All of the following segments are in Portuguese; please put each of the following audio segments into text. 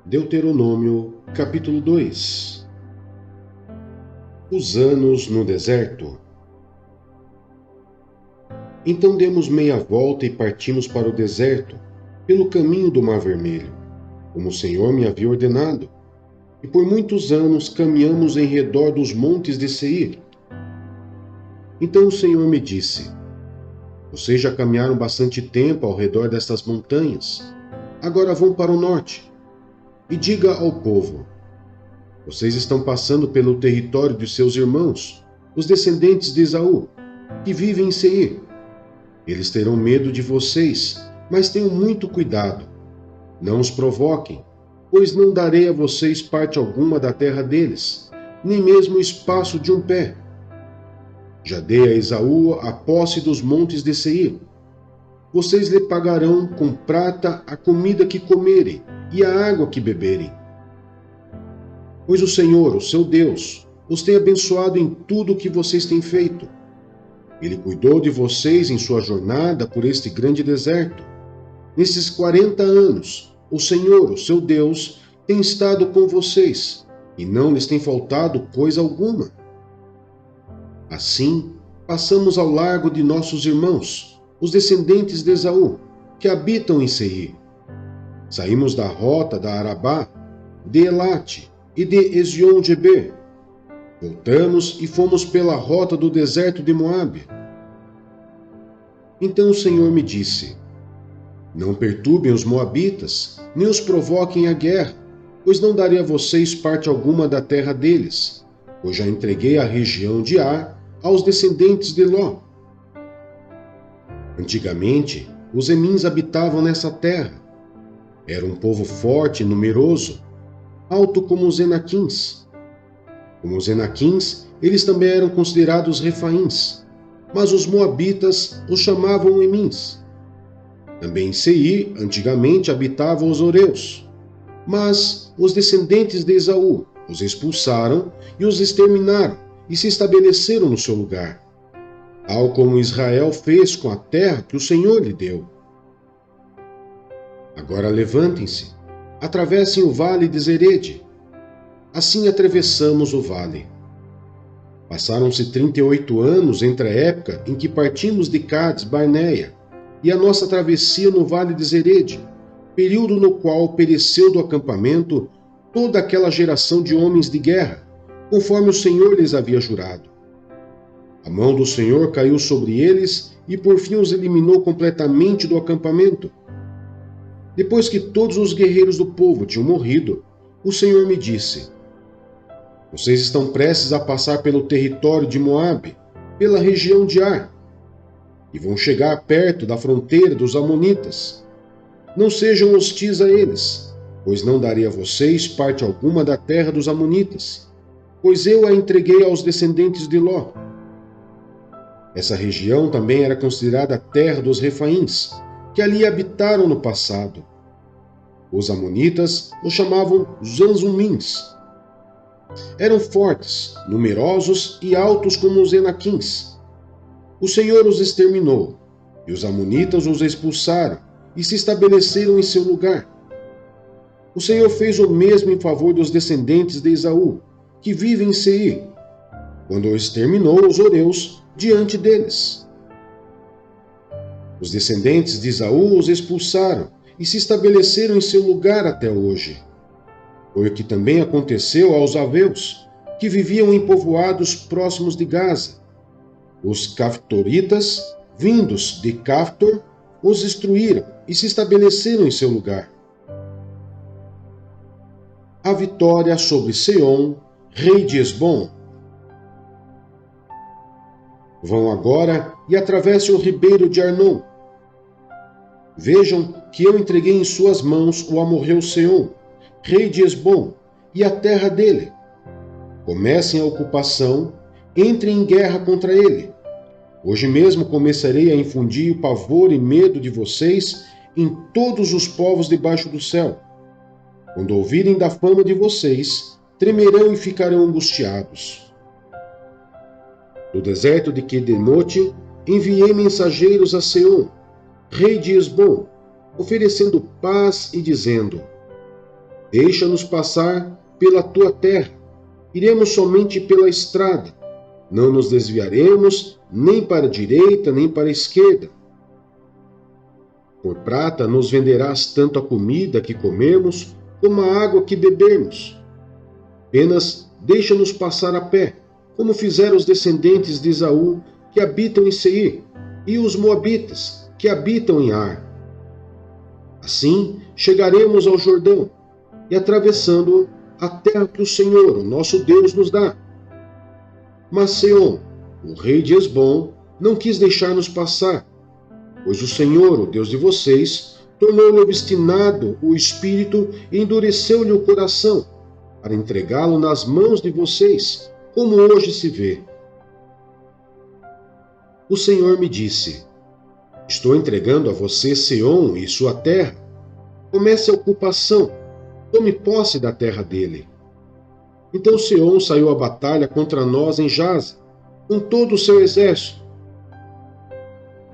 Deuteronômio, capítulo 2. Os anos no deserto. Então demos meia volta e partimos para o deserto, pelo caminho do Mar Vermelho, como o Senhor me havia ordenado. E por muitos anos caminhamos em redor dos montes de Seir. Então o Senhor me disse: Vocês já caminharam bastante tempo ao redor destas montanhas. Agora vão para o norte. E diga ao povo: Vocês estão passando pelo território de seus irmãos, os descendentes de Esaú, que vivem em Seir. Eles terão medo de vocês, mas tenham muito cuidado. Não os provoquem, pois não darei a vocês parte alguma da terra deles, nem mesmo o espaço de um pé. Já dei a Esaú a posse dos montes de Seir. Vocês lhe pagarão com prata a comida que comerem e a água que beberem. Pois o Senhor, o seu Deus, os tem abençoado em tudo o que vocês têm feito. Ele cuidou de vocês em sua jornada por este grande deserto. Nesses 40 anos, o Senhor, o seu Deus, tem estado com vocês e não lhes tem faltado coisa alguma. Assim, passamos ao largo de nossos irmãos, os descendentes de Esaú, que habitam em Seir. Saímos da rota da Arabá, de Elate e de Ezion-Geber. Voltamos e fomos pela rota do deserto de Moabe. Então o Senhor me disse: Não perturbem os moabitas, nem os provoquem à guerra, pois não darei a vocês parte alguma da terra deles, pois já entreguei a região de Ar aos descendentes de Ló. Antigamente, os Emins habitavam nessa terra. Era um povo forte e numeroso, alto como os Enaquins. Como os Enaquins, eles também eram considerados Refaíns, mas os moabitas os chamavam Emins. Também em Seir, antigamente, habitavam os Oreus, mas os descendentes de Esaú os expulsaram e os exterminaram e se estabeleceram no seu lugar, tal como Israel fez com a terra que o Senhor lhe deu. Agora levantem-se, atravessem o vale de Zerede. Assim atravessamos o vale. Passaram-se 38 anos entre a época em que partimos de Cades Barneia e a nossa travessia no vale de Zerede, período no qual pereceu do acampamento toda aquela geração de homens de guerra, conforme o Senhor lhes havia jurado. A mão do Senhor caiu sobre eles e por fim os eliminou completamente do acampamento. Depois que todos os guerreiros do povo tinham morrido, o Senhor me disse: Vocês estão prestes a passar pelo território de Moabe, pela região de Ar, e vão chegar perto da fronteira dos Amonitas. Não sejam hostis a eles, pois não darei a vocês parte alguma da terra dos Amonitas, pois eu a entreguei aos descendentes de Ló. Essa região também era considerada a terra dos Refaíns, que ali habitaram no passado. Os Amonitas os chamavam Zanzumins. Eram fortes, numerosos e altos como os Enaquins. O Senhor os exterminou, e os Amonitas os expulsaram e se estabeleceram em seu lugar. O Senhor fez o mesmo em favor dos descendentes de Esaú, que vivem em Seir, quando exterminou os Oreus diante deles. Os descendentes de Esaú os expulsaram e se estabeleceram em seu lugar até hoje. Foi o que também aconteceu aos Aveus, que viviam em povoados próximos de Gaza. Os Caftoritas, vindos de Caftor, os destruíram e se estabeleceram em seu lugar. A vitória sobre Seom, rei de Hesbom. Vão agora e atravessem o ribeiro de Arnon. Vejam que eu entreguei em suas mãos o amorreu Seom, rei de Hesbom, e a terra dele. Comecem a ocupação, entrem em guerra contra ele. Hoje mesmo começarei a infundir o pavor e medo de vocês em todos os povos debaixo do céu. Quando ouvirem da fama de vocês, tremerão e ficarão angustiados. Do deserto de Quedemote, enviei mensageiros a Seom, rei de Hesbom, oferecendo paz e dizendo: Deixa-nos passar pela tua terra. Iremos somente pela estrada. Não nos desviaremos nem para a direita nem para a esquerda. Por prata nos venderás tanto a comida que comemos como a água que bebemos. Apenas deixa-nos passar a pé, como fizeram os descendentes de Esaú que habitam em Seir, e os moabitas que habitam em Ar. Assim chegaremos ao Jordão, e atravessando a terra que o Senhor, o nosso Deus, nos dá. Mas Seom, o rei de Hesbom, não quis deixar-nos passar, pois o Senhor, o Deus de vocês, tornou-lhe obstinado o espírito e endureceu-lhe o coração, para entregá-lo nas mãos de vocês, como hoje se vê. O Senhor me disse: estou entregando a você Seom e sua terra. Comece a ocupação, tome posse da terra dele. Então Seom saiu à batalha contra nós em Jaze, com todo o seu exército.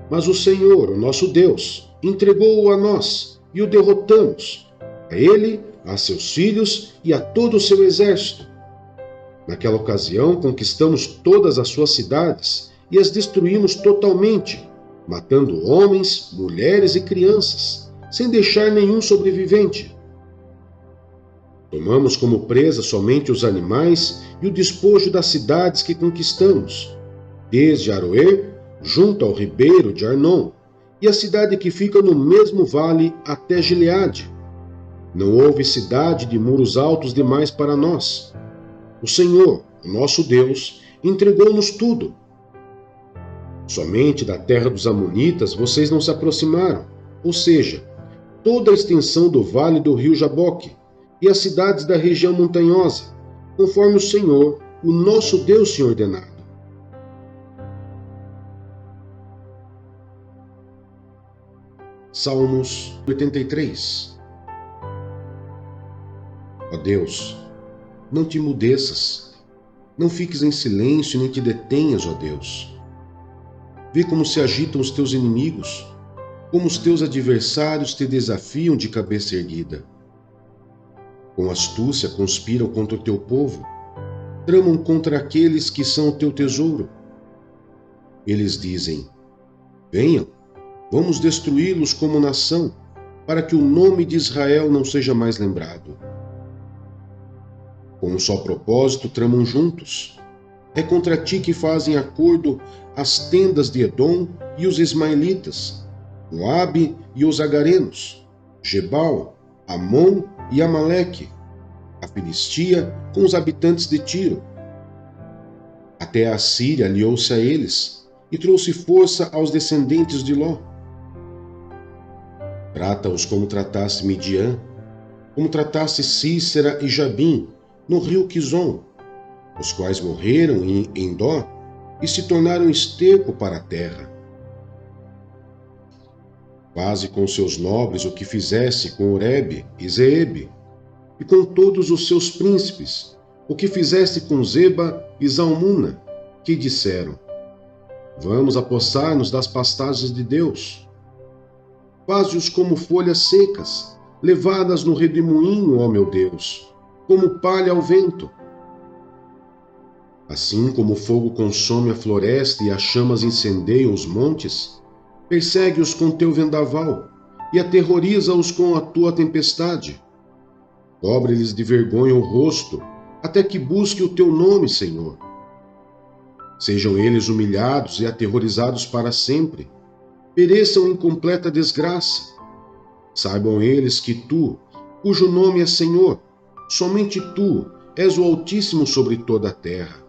Mas o Senhor, o nosso Deus, entregou-o a nós e o derrotamos, a ele, a seus filhos e a todo o seu exército. Naquela ocasião conquistamos todas as suas cidades e as destruímos totalmente, matando homens, mulheres e crianças, sem deixar nenhum sobrevivente. Tomamos como presa somente os animais e o despojo das cidades que conquistamos, desde Aroer, junto ao ribeiro de Arnon, e a cidade que fica no mesmo vale até Gileade. Não houve cidade de muros altos demais para nós. O Senhor, o nosso Deus, entregou-nos tudo. Somente da terra dos Amonitas vocês não se aproximaram, ou seja, toda a extensão do vale do rio Jaboque e as cidades da região montanhosa, conforme o Senhor, o nosso Deus, tinha ordenado. Salmos 83. Ó Deus, não te mudeças, não fiques em silêncio nem te detenhas, ó Deus. Vê como se agitam os teus inimigos, como os teus adversários te desafiam de cabeça erguida. Com astúcia conspiram contra o teu povo, tramam contra aqueles que são o teu tesouro. Eles dizem: venham, vamos destruí-los como nação, para que o nome de Israel não seja mais lembrado. Com um só propósito tramam juntos. É contra ti que fazem acordo as tendas de Edom e os ismaelitas, Moabe e os agarenos, Gebal, Amon e Amaleque, a Filistia com os habitantes de Tiro. Até a Síria aliou-se a eles e trouxe força aos descendentes de Ló. Trata-os como tratasse Midian, como tratasse Sísera e Jabim, no rio Quizon, os quais morreram em Endó e se tornaram esterco para a terra. Faze com seus nobres o que fizesse com Oreb e Zeebe, e com todos os seus príncipes, o que fizesse com Zeba e Zalmuna, que disseram: vamos apossar-nos das pastagens de Deus. Faze-os como folhas secas, levadas no redemoinho, ó meu Deus, como palha ao vento. Assim como o fogo consome a floresta e as chamas incendeiam os montes, persegue-os com teu vendaval e aterroriza-os com a tua tempestade. Cobre-lhes de vergonha o rosto, até que busque o teu nome, Senhor. Sejam eles humilhados e aterrorizados para sempre, pereçam em completa desgraça. Saibam eles que tu, cujo nome é Senhor, somente tu és o Altíssimo sobre toda a terra.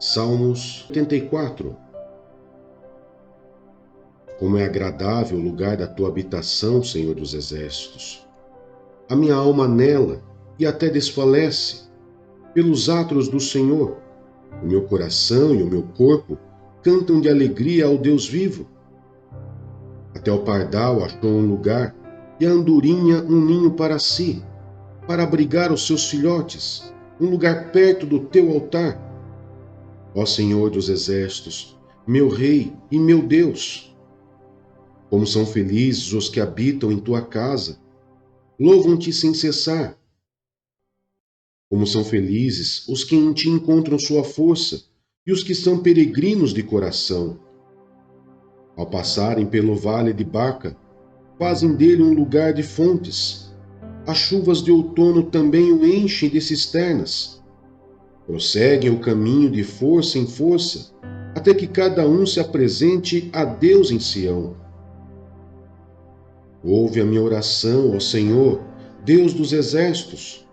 Salmos 84. Como é agradável o lugar da tua habitação, Senhor dos exércitos. A minha alma anela e até desfalece pelos atos do Senhor. O meu coração e o meu corpo cantam de alegria ao Deus vivo. Até o pardal achou um lugar e a andorinha um ninho para si, para abrigar os seus filhotes, um lugar perto do teu altar. Ó Senhor dos exércitos, meu Rei e meu Deus, Como são felizes os que habitam em tua casa, louvam-te sem cessar. Como são felizes os que em ti encontram sua força e os que são peregrinos de coração. Ao passarem pelo vale de Baca, fazem dele um lugar de fontes. As chuvas de outono também o enchem de cisternas. Prosseguem o caminho de força em força, até que cada um se apresente a Deus em Sião. Ouve a minha oração, ó Senhor, Deus dos exércitos.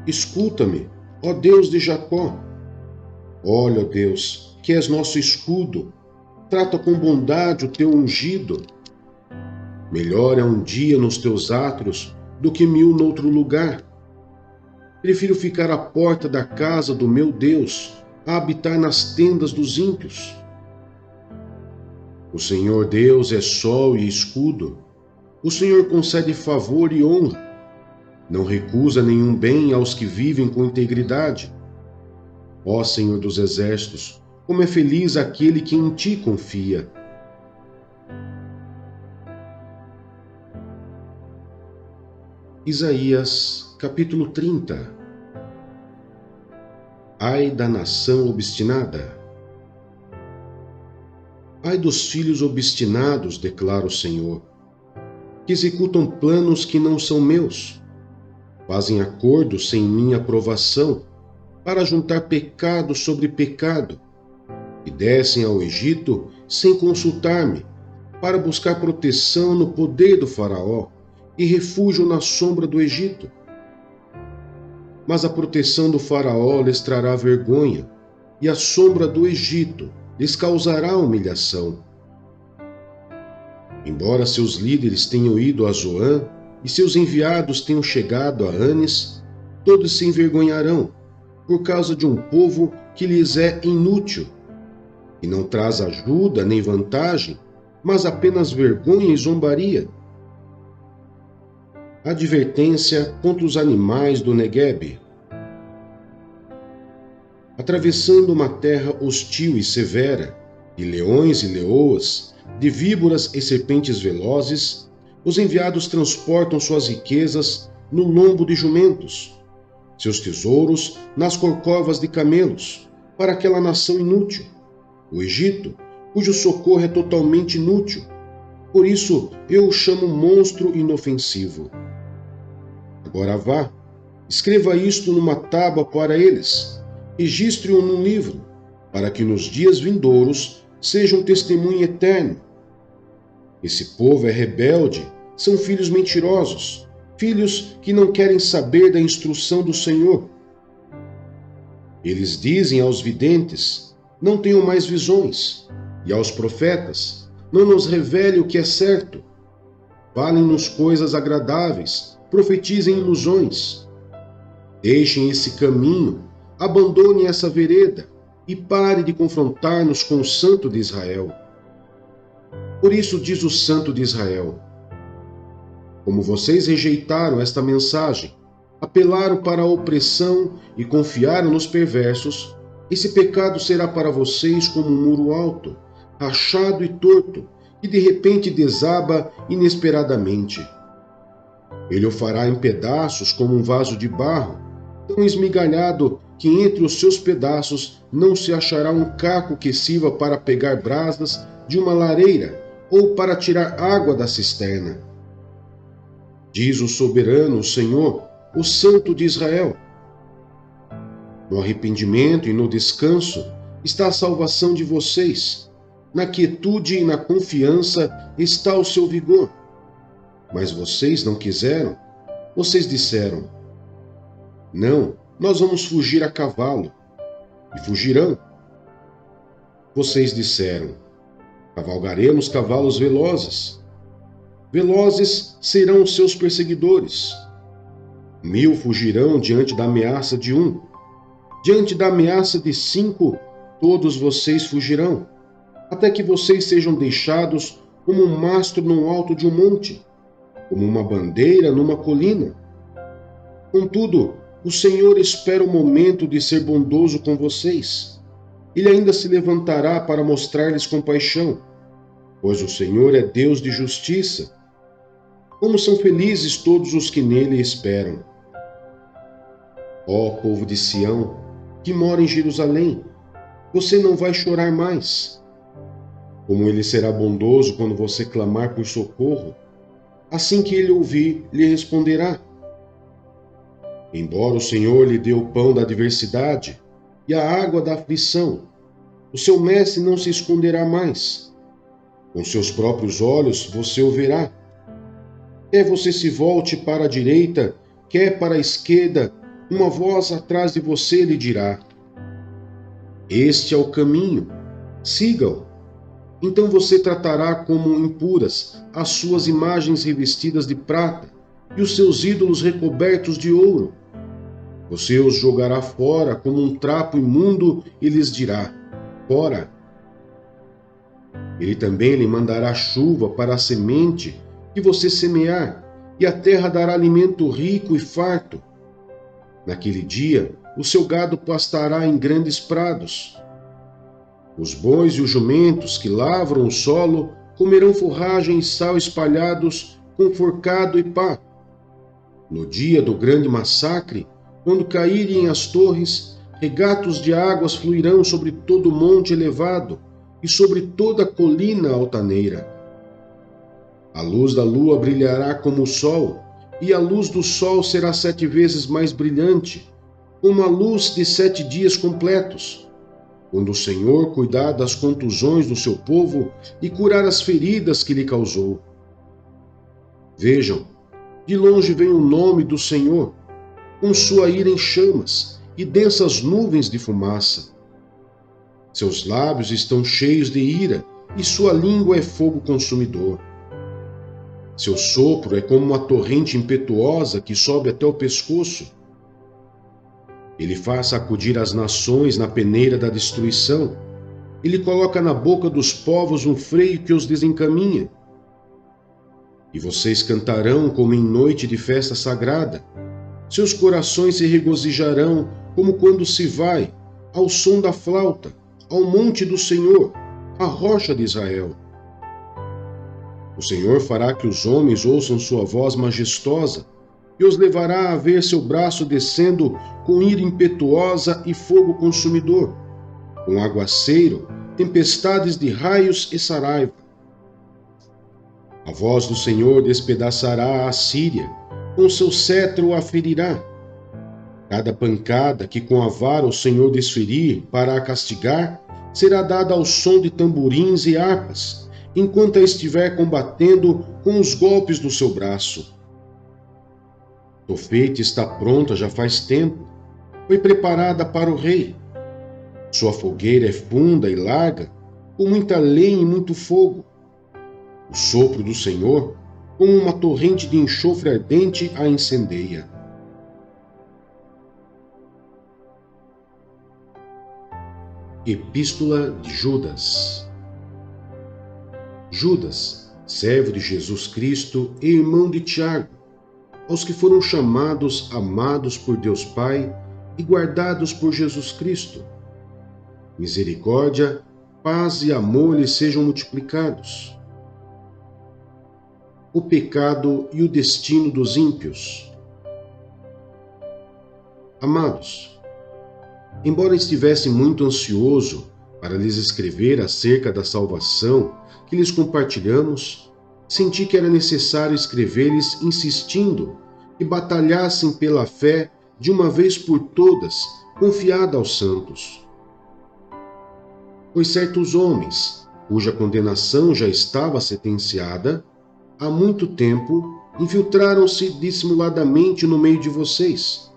Escuta-me, ó Deus de Jacó. Olha, ó Deus, que és nosso escudo. Trata com bondade o teu ungido. Melhor é um dia nos teus átrios do que 1000 noutro lugar. Prefiro ficar à porta da casa do meu Deus a habitar nas tendas dos ímpios. O Senhor Deus é sol e escudo. O Senhor concede favor e honra. Não recusa nenhum bem aos que vivem com integridade. Ó Senhor dos exércitos, como é feliz aquele que em ti confia. Isaías, capítulo 30. Ai da nação obstinada! Ai dos filhos obstinados, declara o Senhor, que executam planos que não são meus, fazem acordos sem minha aprovação, para juntar pecado sobre pecado, e descem ao Egito sem consultar-me, para buscar proteção no poder do faraó e refúgio na sombra do Egito. Mas a proteção do faraó lhes trará vergonha, e a sombra do Egito lhes causará humilhação. Embora seus líderes tenham ido a Zoã e seus enviados tenham chegado a Anes, todos se envergonharão por causa de um povo que lhes é inútil, e não traz ajuda nem vantagem, mas apenas vergonha e zombaria. Advertência contra os animais do Neguebe. Atravessando uma terra hostil e severa, de leões e leoas, de víboras e serpentes velozes, os enviados transportam suas riquezas no lombo de jumentos, seus tesouros nas corcovas de camelos, para aquela nação inútil, o Egito, cujo socorro é totalmente inútil. Por isso eu o chamo monstro inofensivo. Agora vá, escreva isto numa tábua para eles, registre-o num livro, para que nos dias vindouros seja um testemunho eterno. Esse povo é rebelde, são filhos mentirosos, filhos que não querem saber da instrução do Senhor. Eles dizem aos videntes, não tenham mais visões, e aos profetas, não nos revele o que é certo. Falem-nos coisas agradáveis, profetizem ilusões. Deixem esse caminho, abandone essa vereda, e pare de confrontar-nos com o Santo de Israel. Por isso diz o Santo de Israel: como vocês rejeitaram esta mensagem, apelaram para a opressão e confiaram nos perversos, esse pecado será para vocês como um muro alto, rachado e torto, que de repente desaba inesperadamente. Ele o fará em pedaços como um vaso de barro, tão esmigalhado que entre os seus pedaços não se achará um caco que sirva para pegar brasas de uma lareira ou para tirar água da cisterna. Diz o soberano, o Senhor, o Santo de Israel: no arrependimento e no descanso está a salvação de vocês, na quietude e na confiança está o seu vigor. Mas vocês não quiseram, vocês disseram: não, nós vamos fugir a cavalo, e fugirão. Vocês disseram: cavalgaremos cavalos velozes. Velozes serão os seus perseguidores. 1000 fugirão diante da ameaça de 1. Diante da ameaça de 5, todos vocês fugirão, até que vocês sejam deixados como um mastro no alto de um monte, como uma bandeira numa colina. Contudo, o Senhor espera o momento de ser bondoso com vocês. Ele ainda se levantará para mostrar-lhes compaixão. pois o Senhor é Deus de justiça. Como são felizes todos os que nele esperam. Ó povo de Sião, que mora em Jerusalém, você não vai chorar mais. Como ele será bondoso quando você clamar por socorro, assim que ele ouvir, lhe responderá. Embora o Senhor lhe dê o pão da adversidade e a água da aflição, o seu mestre não se esconderá mais. Com seus próprios olhos você o verá. Quer você se volte para a direita, quer para a esquerda, uma voz atrás de você lhe dirá: este é o caminho, siga-o. Então você tratará como impuras as suas imagens revestidas de prata e os seus ídolos recobertos de ouro. Você os jogará fora como um trapo imundo e lhes dirá: fora. Ele também lhe mandará chuva para a semente que você semear, e a terra dará alimento rico e farto. Naquele dia, o seu gado pastará em grandes prados. Os bois e os jumentos que lavram o solo comerão forragem e sal espalhados com forcado e pá. No dia do grande massacre, quando caírem as torres, regatos de águas fluirão sobre todo o monte elevado e sobre toda a colina altaneira. A luz da lua brilhará como o sol, e a luz do sol será 7 vezes mais brilhante, como a luz de 7 dias completos, quando o Senhor cuidar das contusões do seu povo e curar as feridas que lhe causou. Vejam, de longe vem o nome do Senhor, com sua ira em chamas e densas nuvens de fumaça. Seus lábios estão cheios de ira e sua língua é fogo consumidor. Seu sopro é como uma torrente impetuosa que sobe até o pescoço. Ele faz sacudir as nações na peneira da destruição. Ele coloca na boca dos povos um freio que os desencaminha. E vocês cantarão como em noite de festa sagrada. Seus corações se regozijarão como quando se vai, ao som da flauta, ao monte do Senhor, à rocha de Israel. O Senhor fará que os homens ouçam sua voz majestosa e os levará a ver seu braço descendo com ira impetuosa e fogo consumidor, com aguaceiro, tempestades de raios e saraiva. A voz do Senhor despedaçará a Assíria, com seu cetro a ferirá. Cada pancada que com a vara o Senhor desferir para a castigar será dada ao som de tamborins e harpas, enquanto a estiver combatendo com os golpes do seu braço. Tofete está pronta já faz tempo, foi preparada para o rei. Sua fogueira é funda e larga, com muita lenha e muito fogo. O sopro do Senhor, como uma torrente de enxofre ardente, a incendeia. Epístola de Judas. Judas, servo de Jesus Cristo e irmão de Tiago, aos que foram chamados, amados por Deus Pai e guardados por Jesus Cristo. Misericórdia, paz e amor lhes sejam multiplicados. O pecado e o destino dos ímpios. Amados, embora estivesse muito ansioso para lhes escrever acerca da salvação que lhes compartilhamos, senti que era necessário escrever-lhes insistindo que batalhassem pela fé de uma vez por todas, confiada aos santos. Pois certos homens, cuja condenação já estava sentenciada, há muito tempo infiltraram-se dissimuladamente no meio de vocês.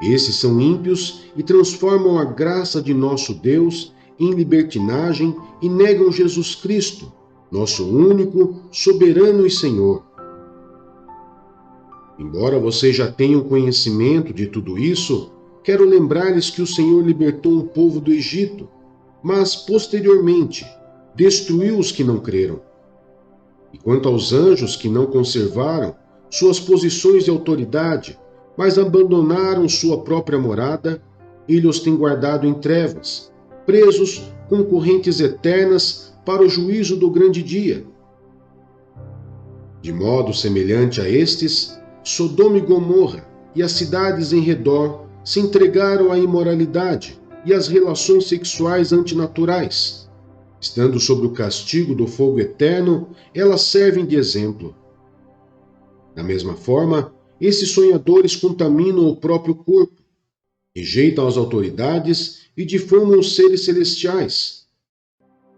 Esses são ímpios e transformam a graça de nosso Deus em libertinagem e negam Jesus Cristo, nosso único, soberano e Senhor. Embora vocês já tenham conhecimento de tudo isso, quero lembrar-lhes que o Senhor libertou um povo do Egito, mas, posteriormente, destruiu os que não creram. E quanto aos anjos que não conservaram suas posições de autoridade, mas abandonaram sua própria morada, ele os tem guardado em trevas, presos com correntes eternas para o juízo do grande dia. De modo semelhante a estes, Sodoma e Gomorra e as cidades em redor se entregaram à imoralidade e às relações sexuais antinaturais. Estando sob o castigo do fogo eterno, elas servem de exemplo. Da mesma forma, esses sonhadores contaminam o próprio corpo, rejeitam as autoridades e difamam os seres celestiais.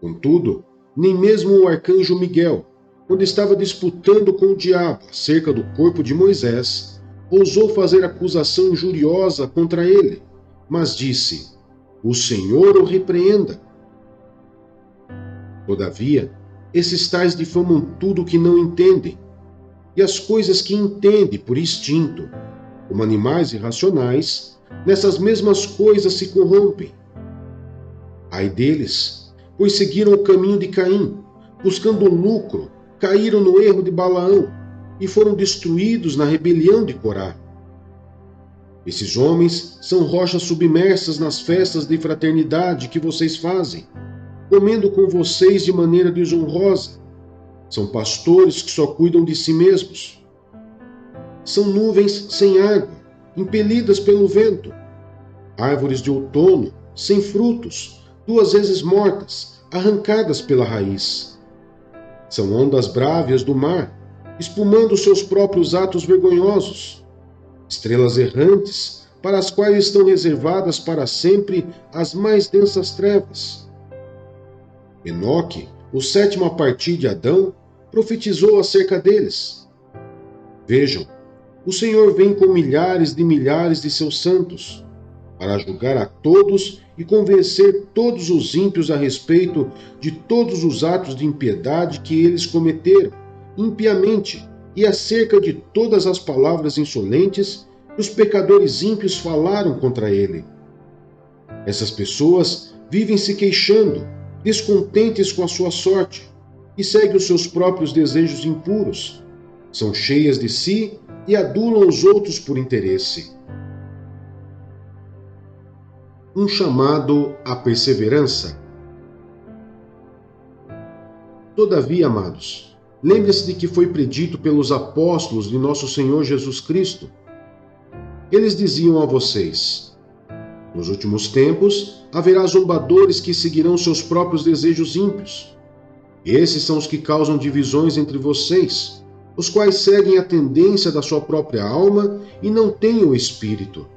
Contudo, nem mesmo o arcanjo Miguel, quando estava disputando com o diabo acerca do corpo de Moisés, ousou fazer acusação injuriosa contra ele, mas disse: "O Senhor o repreenda." Todavia, esses tais difamam tudo o que não entendem, e as coisas que entendem por instinto, como animais irracionais, nessas mesmas coisas se corrompem. Ai deles, pois seguiram o caminho de Caim, buscando lucro, caíram no erro de Balaão e foram destruídos na rebelião de Corá. Esses homens são rochas submersas nas festas de fraternidade que vocês fazem, comendo com vocês de maneira desonrosa. São pastores que só cuidam de si mesmos. São nuvens sem água, impelidas pelo vento. Árvores de outono, sem frutos, 2 vezes mortas, arrancadas pela raiz. São ondas brávias do mar, espumando seus próprios atos vergonhosos. Estrelas errantes, para as quais estão reservadas para sempre as mais densas trevas. Enoque, o 7º a partir de Adão, profetizou acerca deles. Vejam, o Senhor vem com milhares de seus santos, para julgar a todos e convencer todos os ímpios a respeito de todos os atos de impiedade que eles cometeram impiamente e acerca de todas as palavras insolentes que os pecadores ímpios falaram contra ele. Essas pessoas vivem se queixando, descontentes com a sua sorte, e seguem os seus próprios desejos impuros. São cheias de si e adulam os outros por interesse. Um chamado à perseverança. Todavia, amados, lembre-se de que foi predito pelos apóstolos de nosso Senhor Jesus Cristo. Eles diziam a vocês: nos últimos tempos haverá zombadores que seguirão seus próprios desejos ímpios. Esses são os que causam divisões entre vocês, os quais seguem a tendência da sua própria alma e não têm o Espírito.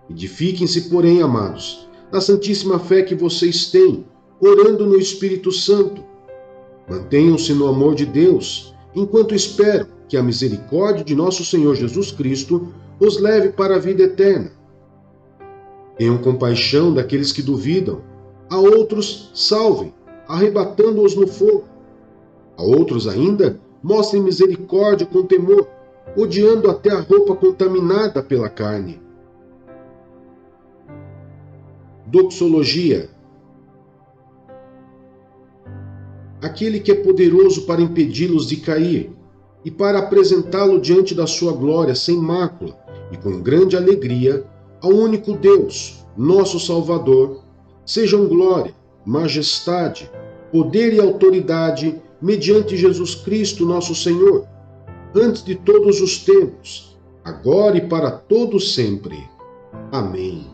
Edifiquem-se, porém, amados, na santíssima fé que vocês têm, orando no Espírito Santo. Mantenham-se no amor de Deus, enquanto esperam que a misericórdia de nosso Senhor Jesus Cristo os leve para a vida eterna. Tenham compaixão daqueles que duvidam, a outros salvem, arrebatando-os no fogo. A outros ainda mostrem misericórdia com temor, odiando até a roupa contaminada pela carne. Doxologia. Aquele que é poderoso para impedi-los de cair e para apresentá-lo diante da sua glória sem mácula e com grande alegria ao único Deus, nosso Salvador, sejam glória, majestade, poder e autoridade mediante Jesus Cristo, nosso Senhor, antes de todos os tempos, agora e para todo sempre. Amém.